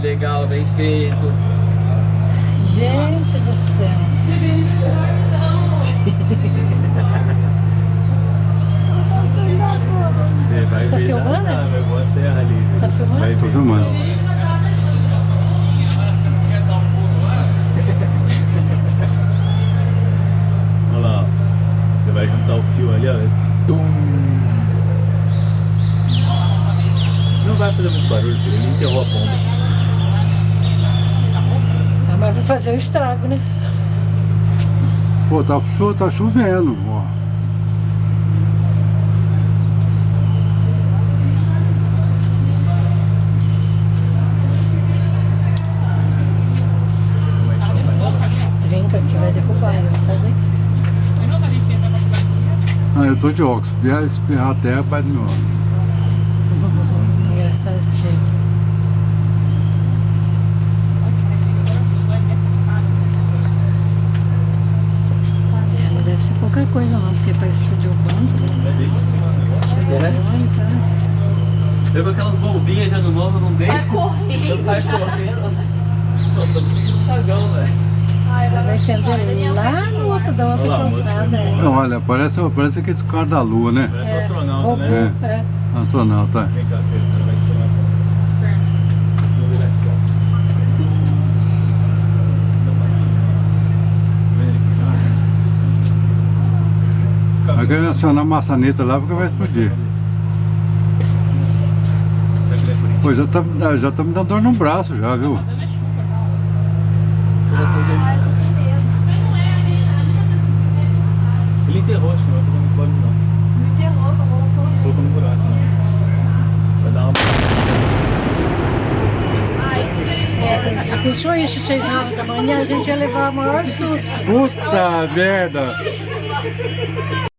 Legal, bem feito. Gente do céu. Você vai Tá ver filmando? já, vai boa terra ali. Tá filmando? Vai Tô ver. filmando. Olha lá, ó. Você vai juntar o fio ali, ó. Tum. Não vai fazer muito barulho, filho. Ele enterrou a pomba. Ah, mas vai fazer um estrago, né? Pô, tá chovendo, ó. Nossa, trinca que vai derrubar eu, sai daqui. Ah, eu tô de óculos. Se vier espirrar a terra, vai de novo. Engraçadinho. É, não deve ser pouca coisa não, porque pra explodir o banco, Vai desde cima do negócio. tá? Eu com aquelas bombinhas de ano novo, não deixa. Sai correndo. Sai correndo. Tô sentindo cagão, velho. Vai acender lá no outro da outra Olha lá, moço, calçada. foi Não, olha, parece aqueles caras da lua, né? Parece um astronauta, Robô, né? é. Astronauta. Vem cá, filho, ela vai estourar. Vou virar aqui, ó. Vem aqui, Vai querer acionar a maçaneta lá porque vai explodir. Será que ele é por Pô, já tá me dando dor no braço já, viu? Ele enterrou, acho que não vai fazer muito barulho não. Me enterrou, só colocou. Colocou no buraco, não. Vai dar uma... Ai, Pensou isso 6 horas da manhã, a gente ia levar o maior susto. Puta merda!